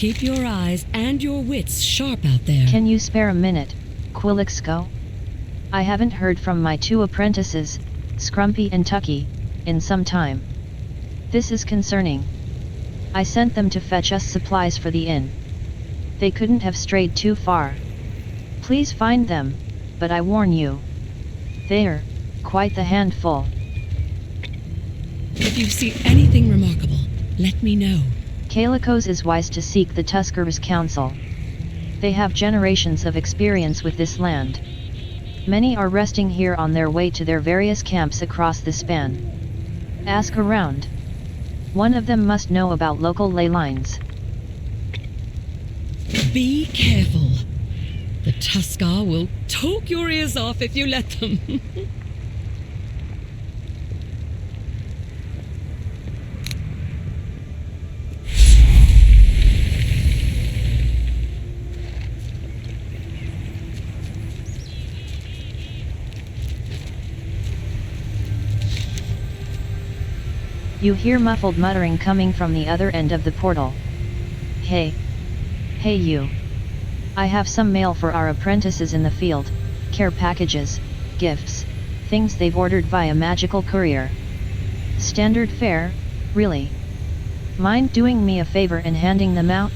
Keep your eyes and your wits sharp out there. Can you spare a minute, QuiLliXs? I haven't heard from my 2 apprentices, Scrumpy and Tucky, in some time. This is concerning. I sent them to fetch us supplies for the inn. They couldn't have strayed too far. Please find them, but I warn you. They're quite the handful. If you see anything remarkable, let me know. KRAKEN is wise to seek the Tusker's counsel. They have generations of experience with this land. Many are resting here on their way to their various camps across the span. Ask around. One of them must know about local ley lines. Be careful. The Tuskar will talk your ears off if you let them. You hear muffled muttering coming from the other end of the portal. Hey. Hey you. I have some mail for our apprentices in the field, care packages, gifts, things they've ordered via magical courier. Standard fare, really. Mind doing me a favor and handing them out?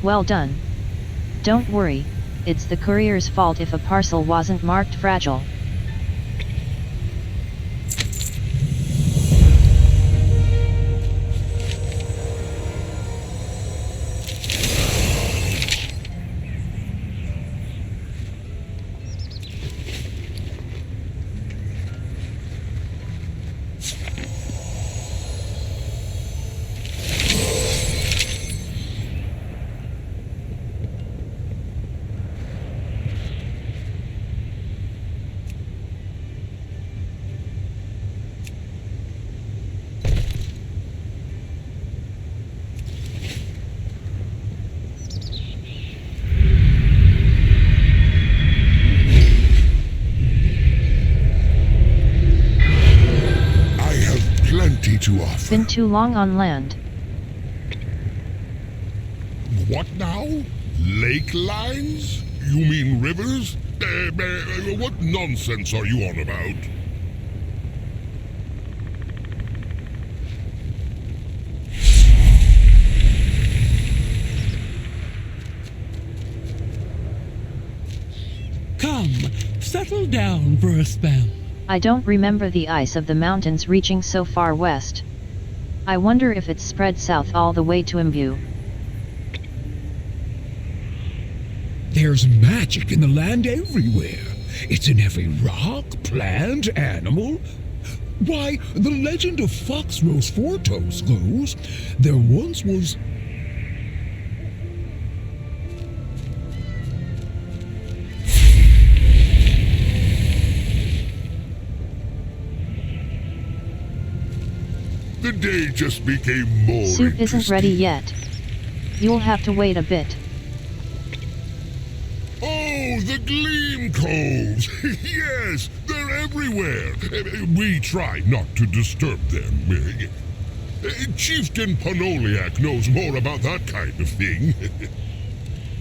Well done. Don't worry, it's the courier's fault if a parcel wasn't marked fragile. To offer. Been too long on land. What now? Lake lines? You mean rivers? What nonsense are you on about? Come, settle down for a spell. I don't remember the ice of the mountains reaching so far west. I wonder if it's spread south all the way to Imbue. There's magic in the land everywhere. It's in every rock, plant, animal. Why, the legend of Foxrose Fortos goes, there once was... The day just became more Soup isn't ready yet. You'll have to wait a bit. Oh, the Gleam Coves! Yes, they're everywhere. We try not to disturb them. Chieftain Panoliak knows more about that kind of thing.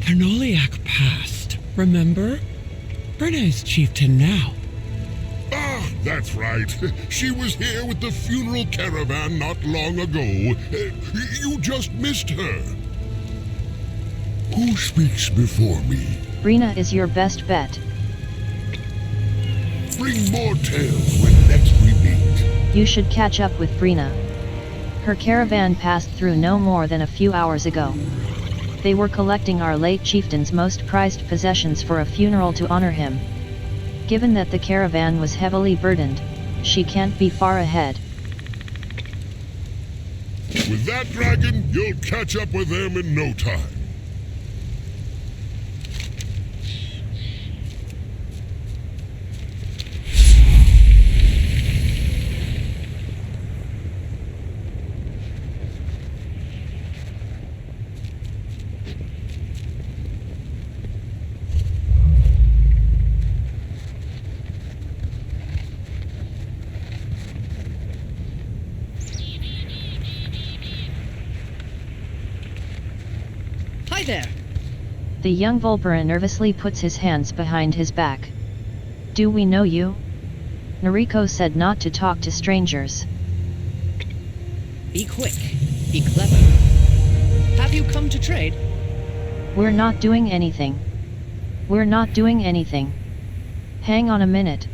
Panoliak passed, remember? Berne's chieftain now. Ah, That's right. She was here with the funeral caravan not long ago. You just missed her. Who speaks before me? Brina is your best bet. Bring more tales when next we meet. You should catch up with Brina. Her caravan passed through no more than a few hours ago. They were collecting our late chieftain's most prized possessions for a funeral to honor him. Given that the caravan was heavily burdened, she can't be far ahead. With that dragon, you'll catch up with them in no time. Hi there. The young Volpera nervously puts his hands behind his back. Do we know you? Noriko said not to talk to strangers. Be quick. Be clever. Have you come to trade? We're not doing anything. We're not doing anything. Hang on a minute.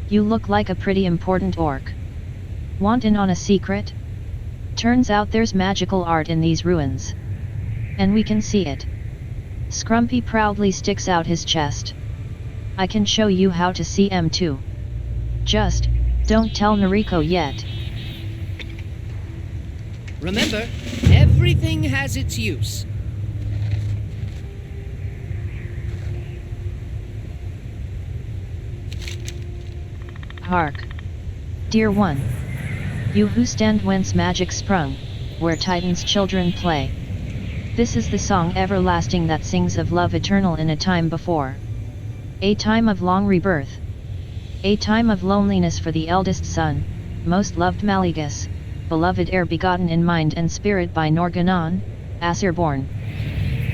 You look like a pretty important orc. Want in on a secret? Turns out there's magical art in these ruins. And we can see it. Scrumpy proudly sticks out his chest. I can show you how to see M2. Just, don't tell Noriko yet. Remember, everything has its use. Hark. Dear one. You who stand whence magic sprung, where Titan's children play. This is the song everlasting that sings of love eternal in a time before. A time of long rebirth. A time of loneliness for the eldest son, most loved Maligus, beloved heir begotten in mind and spirit by Norganon, Aesir born.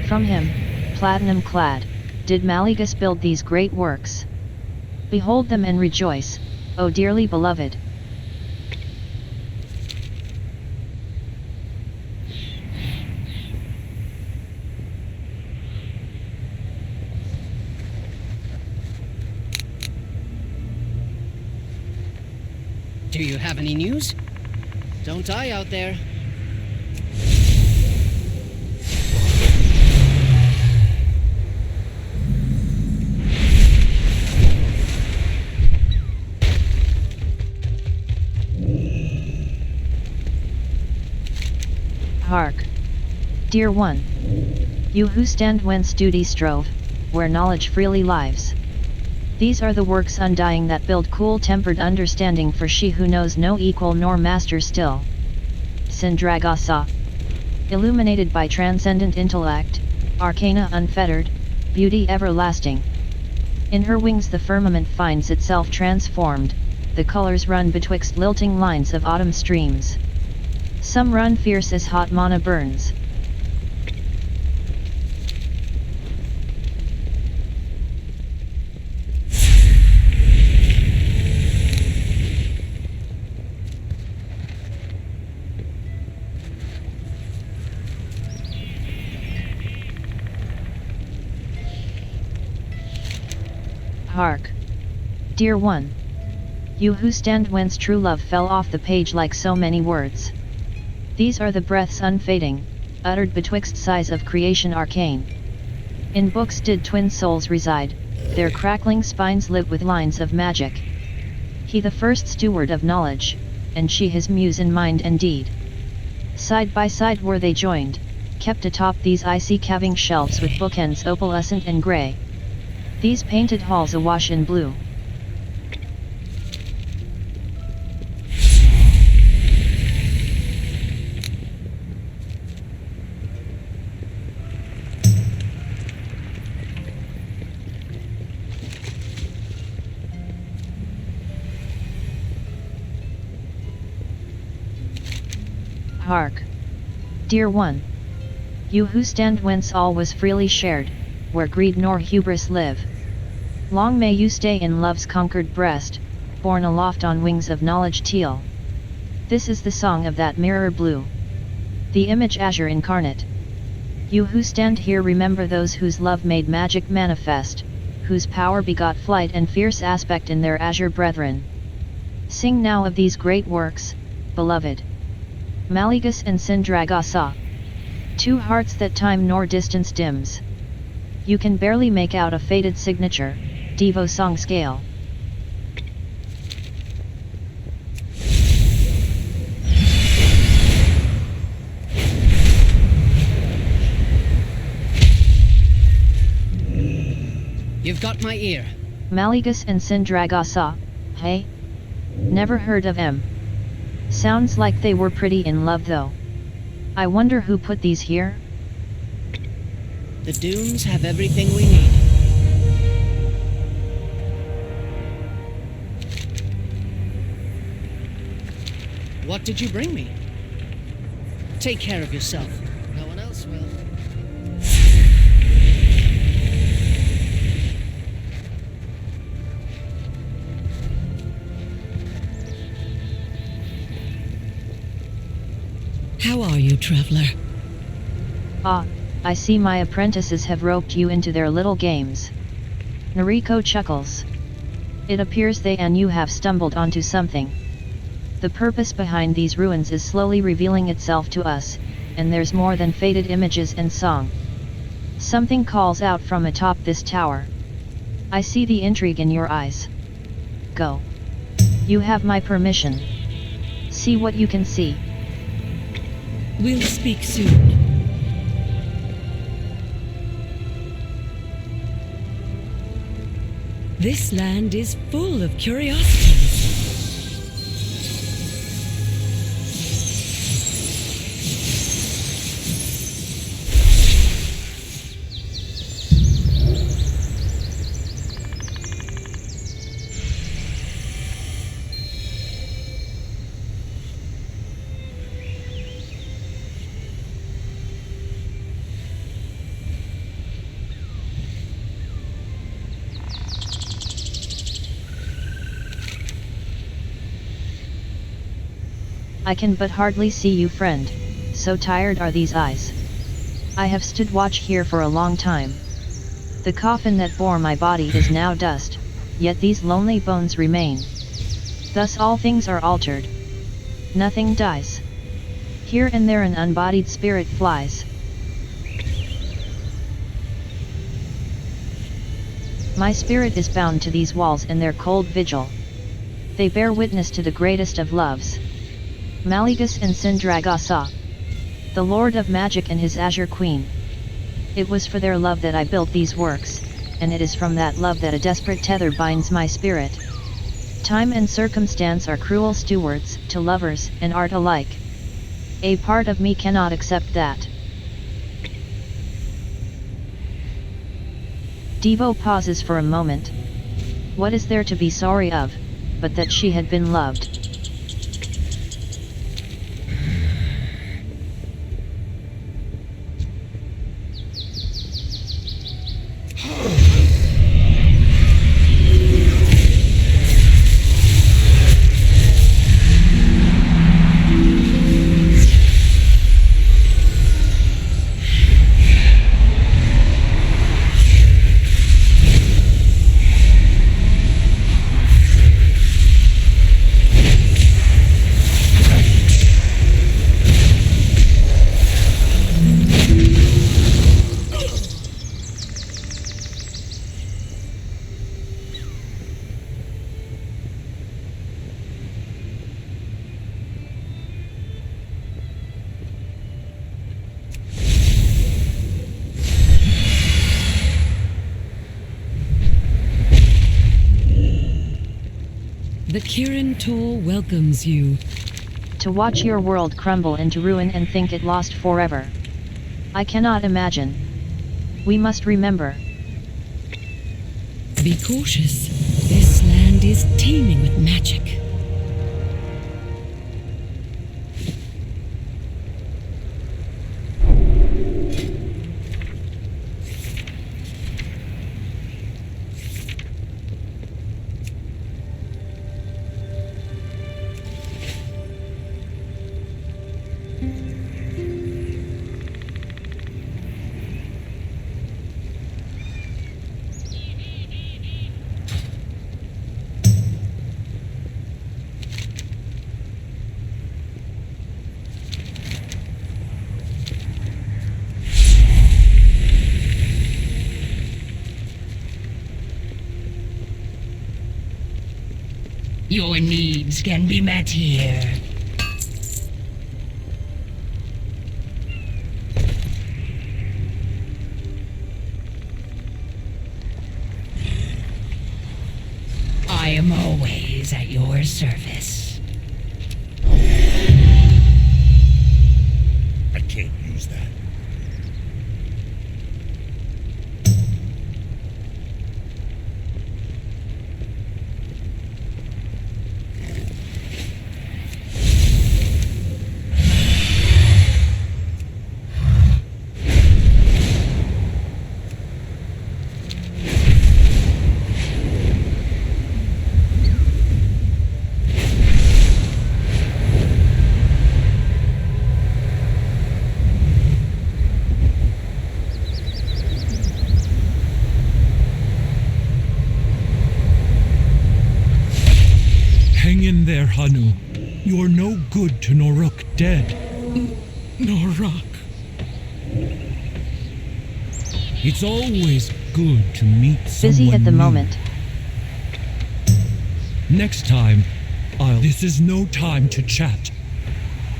From him, platinum clad, did Maligus build these great works. Behold them and rejoice, O dearly beloved. Do you have any news? Don't die out there. Hark. Dear one. You who stand whence duty strove, where knowledge freely lives. These are the works undying that build cool-tempered understanding for she who knows no equal nor master still. Sindragasa. Illuminated by transcendent intellect, arcana unfettered, beauty everlasting. In her wings the firmament finds itself transformed, the colors run betwixt lilting lines of autumn streams. Some run fierce as hot mana burns. Hark. Dear one. You who stand whence true love fell off the page like so many words. These are the breaths unfading, uttered betwixt sighs of creation arcane. In books did twin souls reside, their crackling spines lit with lines of magic. He the first steward of knowledge, and she his muse in mind and deed. Side by side were they joined, kept atop these icy caving shelves with bookends opalescent and grey. These painted halls awash in blue. Hark. Dear one. You who stand whence all was freely shared, where greed nor hubris live. Long may you stay in love's conquered breast, borne aloft on wings of knowledge teal. This is the song of that mirror blue. The image azure incarnate. You who stand here remember those whose love made magic manifest, whose power begot flight and fierce aspect in their azure brethren. Sing now of these great works, beloved. Maligus and Sindragasa. Two hearts that time nor distance dims. You can barely make out a faded signature, Devo song scale. You've got my ear. Maligus and Sindragasa, hey? Never heard of em. Sounds like they were pretty in love though. I wonder who put these here? The dunes have everything we need. What did you bring me? Take care of yourself. No one else will. How are you, traveler? Ah, I see my apprentices have roped you into their little games. Noriko chuckles. It appears they and you have stumbled onto something. The purpose behind these ruins is slowly revealing itself to us, and there's more than faded images and song. Something calls out from atop this tower. I see the intrigue in your eyes. Go. You have my permission. See what you can see. We'll speak soon. This land is full of curiosities. I can but hardly see you, friend, so tired are these eyes. I have stood watch here for a long time. The coffin that bore my body is now dust, yet these lonely bones remain. Thus all things are altered. Nothing dies. Here and there an unbodied spirit flies. My spirit is bound to these walls and their cold vigil. They bear witness to the greatest of loves. Maligus and Sindragasa. The Lord of Magic and his Azure Queen. It was for their love that I built these works, and it is from that love that a desperate tether binds my spirit. Time and circumstance are cruel stewards to lovers and art alike. A part of me cannot accept that. Devo pauses for a moment. What is there to be sorry of, but that she had been loved? The Kirin Tor welcomes you. To watch your world crumble into ruin and think it lost forever. I cannot imagine. We must remember. Be cautious. This land is teeming with magic. Your needs can be met here. I am always at your service. I can't use that. Hang in there, Hanu. You're no good to Noruk dead. Noruk. It's always good to meet someone Busy at the new. moment. Next time, This is no time to chat.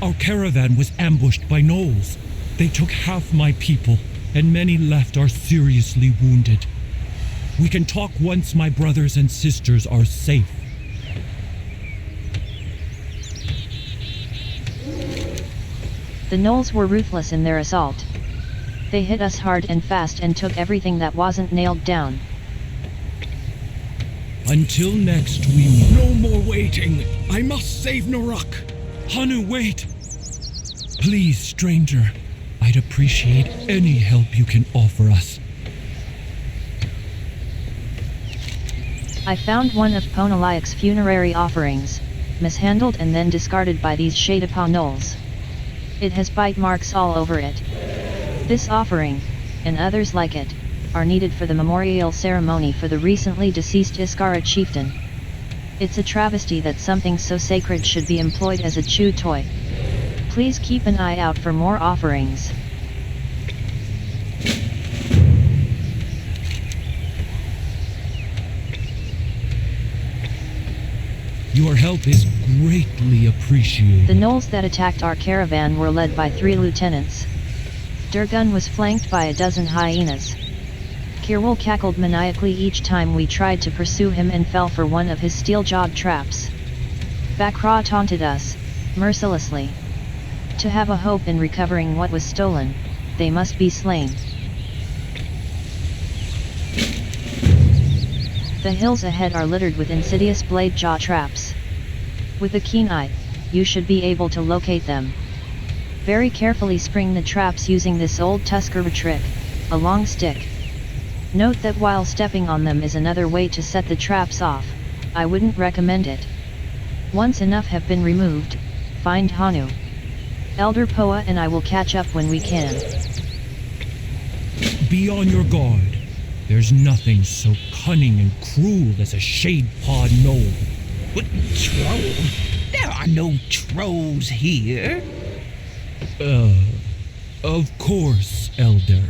Our caravan was ambushed by gnolls. They took half my people, and many left are seriously wounded. We can talk once my brothers and sisters are safe. The gnolls were ruthless in their assault. They hit us hard and fast and took everything that wasn't nailed down. Until next we meet. No more waiting. I must save Noruk. Hanu, wait! Please, stranger. I'd appreciate any help you can offer us. I found one of QuiLliXs' funerary offerings, mishandled and then discarded by these Shadapa gnolls. It has bite marks all over it. This offering, and others like it, are needed for the memorial ceremony for the recently deceased Iskara chieftain. It's a travesty that something so sacred should be employed as a chew toy. Please keep an eye out for more offerings. Your help is greatly appreciated. The gnolls that attacked our caravan were led by 3 lieutenants. Durgun was flanked by a dozen hyenas. Kirwal cackled maniacally each time we tried to pursue him and fell for one of his steel-jawed traps. Bakra taunted us, mercilessly. To have a hope in recovering what was stolen, they must be slain. The hills ahead are littered with insidious blade-jaw traps. With a keen eye, you should be able to locate them. Very carefully spring the traps using this old Tuscarora trick, a long stick. Note that while stepping on them is another way to set the traps off. I wouldn't recommend it. Once enough have been removed, find Hanu. Elder Poa and I will catch up when we can. Be on your guard. There's nothing so cunning and cruel as a shade-paw gnoll. What troll? There are no trolls here. Of course, Elder.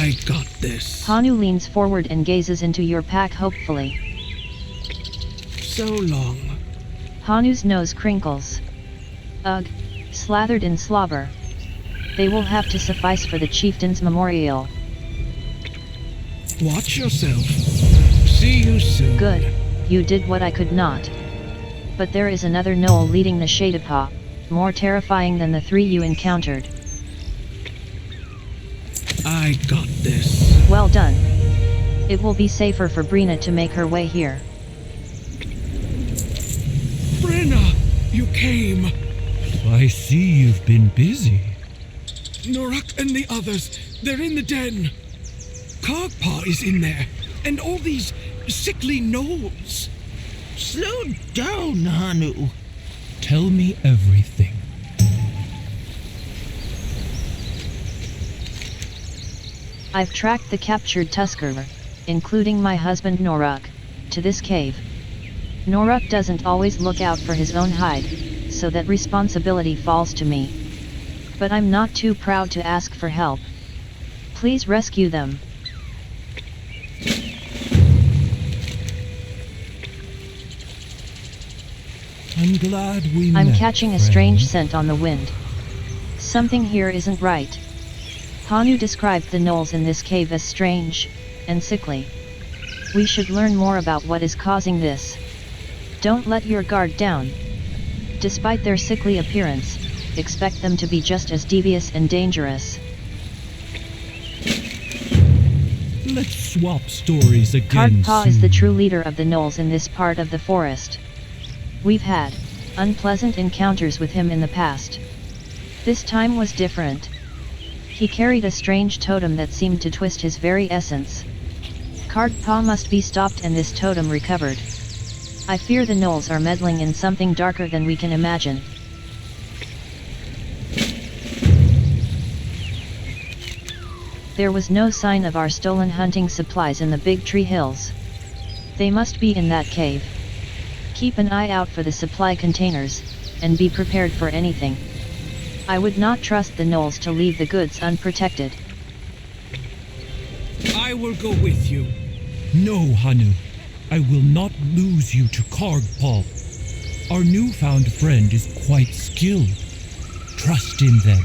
I got this. Hanu leans forward and gazes into your pack hopefully. So long. Hanu's nose crinkles. Ugh, slathered in slobber. They will have to suffice for the chieftain's memorial. Watch yourself. See you soon. Good, you did what I could not. But there is another knoll leading the Shadowpaw, more terrifying than the 3 you encountered. I got this. Well done. It will be safer for Brina to make her way here. Brenna, you came. I see you've been busy. Norak and the others, they're in the den. Kargpa is in there, and all these sickly gnolls. Slow down, Hanu. Tell me everything. I've tracked the captured Tusker, including my husband Norak, to this cave. Norak doesn't always look out for his own hide, so that responsibility falls to me. But I'm not too proud to ask for help. Please rescue them. I'm glad we I'm met, catching a friend. strange scent on the wind. Something here isn't right. Hanu described the gnolls in this cave as strange and sickly. We should learn more about what is causing this. Don't let your guard down. Despite their sickly appearance, expect them to be just as devious and dangerous. Let's swap stories again Kargpa is the true leader of the gnolls in this part of the forest. We've had unpleasant encounters with him in the past. This time was different. He carried a strange totem that seemed to twist his very essence. Kargpa must be stopped and this totem recovered. I fear the gnolls are meddling in something darker than we can imagine. There was no sign of our stolen hunting supplies in the Big Tree Hills. They must be in that cave. Keep an eye out for the supply containers, and be prepared for anything. I would not trust the gnolls to leave the goods unprotected. I will go with you. No, Hanu. I will not lose you to Kargpa. Our newfound friend is quite skilled. Trust in them.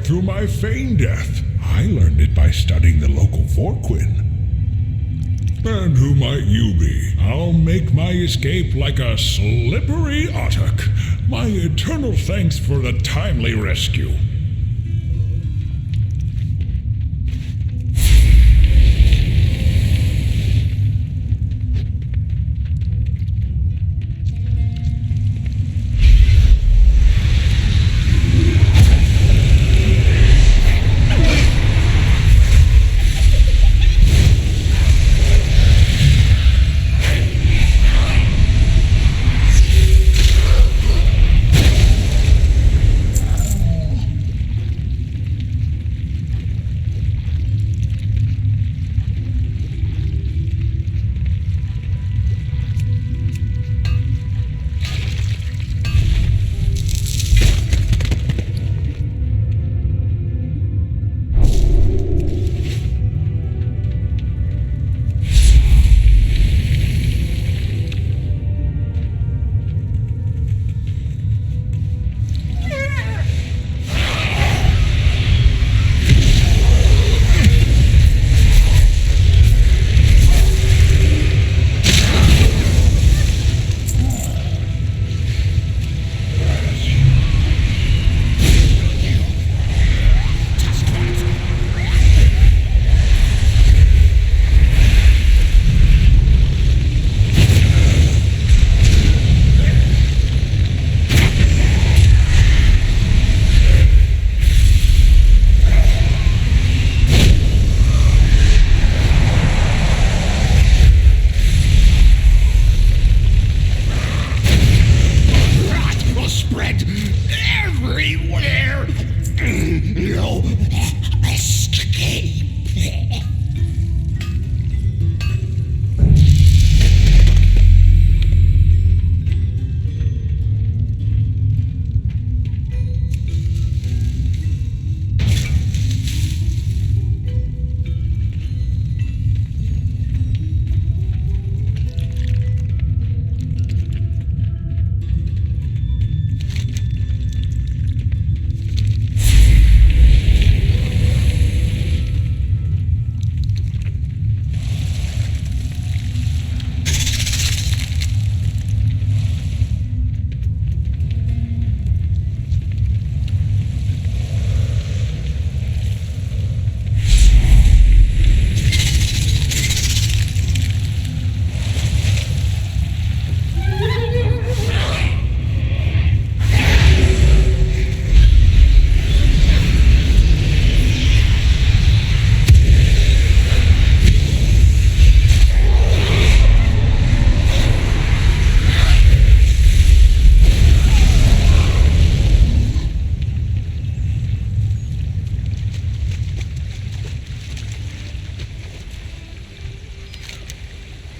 through my feign death. I learned it by studying the local Vorquin. And who might you be? I'll make my escape like a slippery Ottock. My eternal thanks for the timely rescue.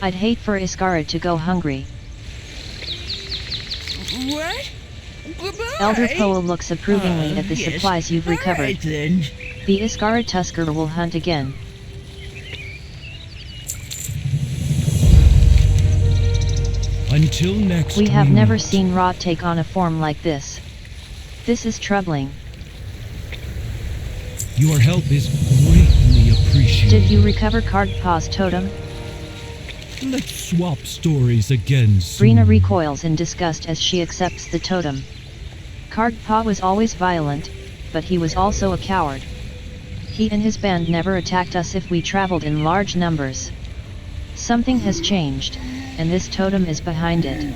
I'd hate for Iskara to go hungry. What? Goodbye. Elder Poel looks approvingly at the Yes. supplies you've All recovered. right, then. The Iskara Tusker will hunt again. Until next We have never meet. seen Rot take on a form like this. This is troubling. Your help is greatly appreciated. Did you recover Cardpaw's totem? Let's swap stories again soon. Rena recoils in disgust as she accepts the totem. Cardpaw was always violent, but he was also a coward. He and his band never attacked us if we traveled in large numbers. Something has changed, and this totem is behind it.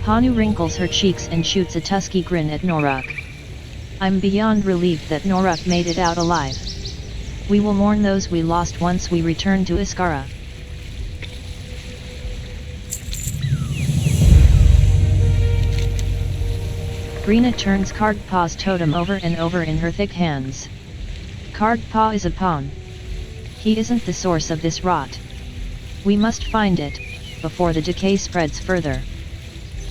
Hanu wrinkles her cheeks and shoots a tusky grin at Norak. I'm beyond relieved that Norak made it out alive. We will mourn those we lost once we return to Iskara. Rena turns Cardpaw's totem over and over in her thick hands. Cardpaw is a pawn. He isn't the source of this rot. We must find it, before the decay spreads further.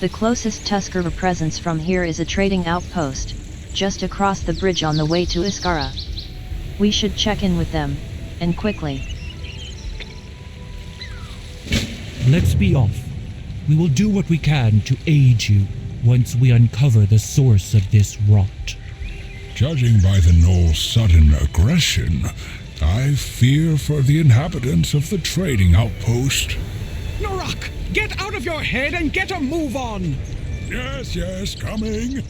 The closest Tusker presence from here is a trading outpost, just across the bridge on the way to Iskara. We should check in with them, and quickly. Let's be off. We will do what we can to aid you once we uncover the source of this rot. Judging by the Gnoll's sudden aggression, I fear for the inhabitants of the trading outpost. Norak, get out of your head and get a move on! Yes, coming.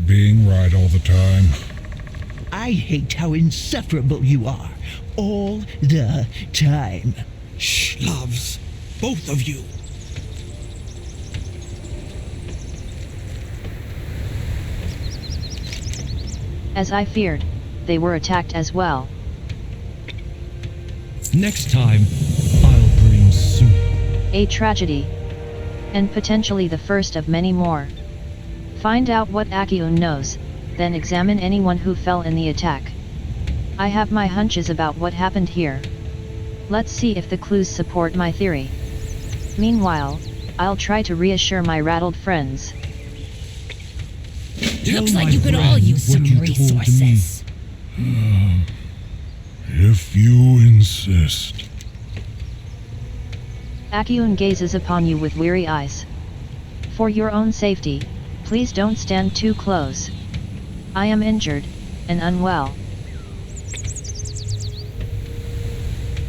Being right all the time. I hate how insufferable you are. All the time. Shh, loves. Both of you. As I feared, they were attacked as well. Next time, I'll bring soup. A tragedy. And potentially the first of many more. Find out what iCUE knows, then examine anyone who fell in the attack. I have my hunches about what happened here. Let's see if the clues support my theory. Meanwhile, I'll try to reassure my rattled friends. Looks like you could all use some resources. If you insist. iCUE gazes upon you with weary eyes. For your own safety, please don't stand too close. I am injured and unwell.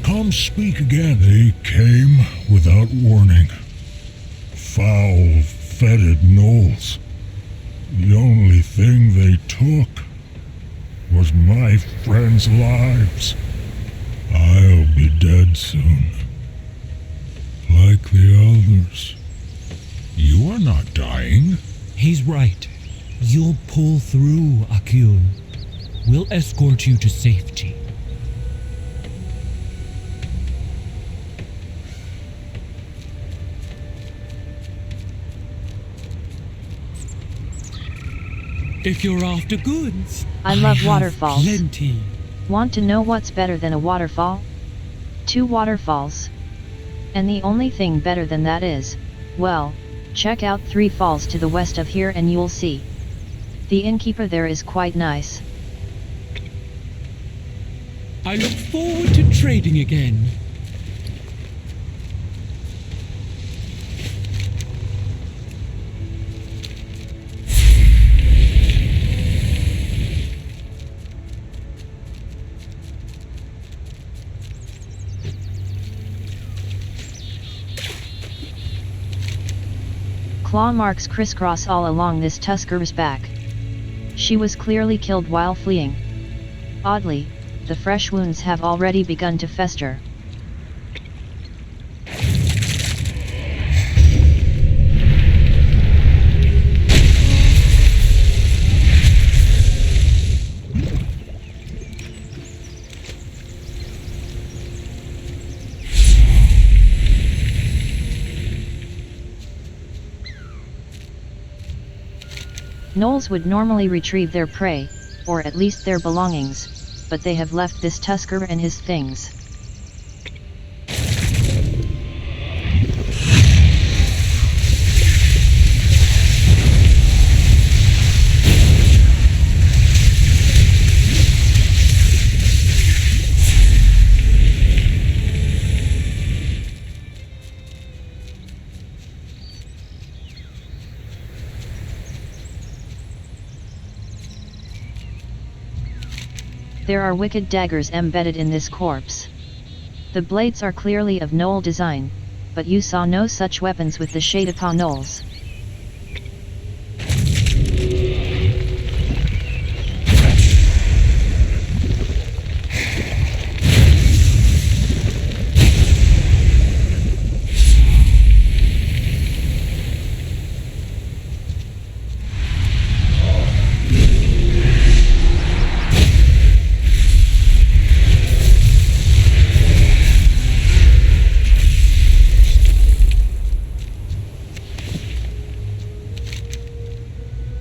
Come speak again. They came without warning. Foul, fetid gnolls. The only thing they took was my friends' lives. I'll be dead soon. Like the others. You are not dying. He's right. You'll pull through, iCUE. We'll escort you to safety. If you're after goods, I love have waterfalls. Plenty. Want to know what's better than a waterfall? 2 waterfalls. And the only thing better than that is, well, check out 3 falls to the west of here and you'll see. The innkeeper there is quite nice. I look forward to trading again. Claw marks crisscross all along this tusker's back. She was clearly killed while fleeing. Oddly, the fresh wounds have already begun to fester. Gnolls would normally retrieve their prey, or at least their belongings, but they have left this Tusker and his things. There are wicked daggers embedded in this corpse. The blades are clearly of gnoll design, but you saw no such weapons with the shade upon gnolls.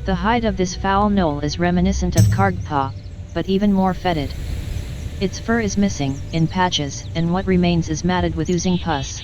The hide of this foul gnoll is reminiscent of Kargpa, but even more fetid. Its fur is missing, in patches, and what remains is matted with oozing pus.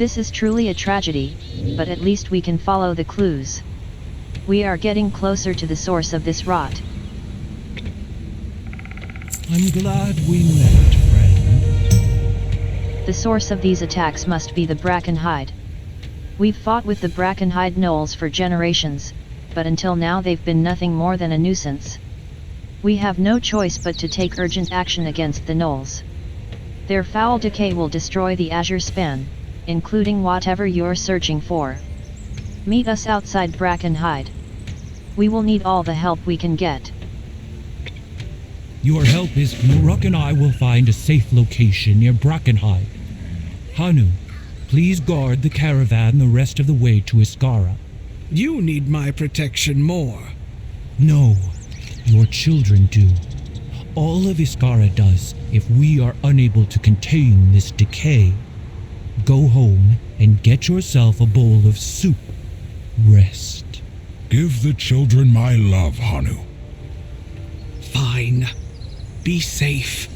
This is truly a tragedy, but at least we can follow the clues. We are getting closer to the source of this rot. I'm glad we met, friend. The source of these attacks must be the Brackenhide. We've fought with the Brackenhide gnolls for generations, but until now they've been nothing more than a nuisance. We have no choice but to take urgent action against the gnolls. Their foul decay will destroy the Azure Span, including whatever you're searching for. Meet us outside Brackenhide. We will need all the help we can get. Your help is Noruk and I will find a safe location near Brackenhide. Hanu, please guard the caravan the rest of the way to Iskara. You need my protection more. No, your children do. All of Iskara does if we are unable to contain this decay. Go home and get yourself a bowl of soup. Rest. Give the children my love, Hanu. Fine. Be safe.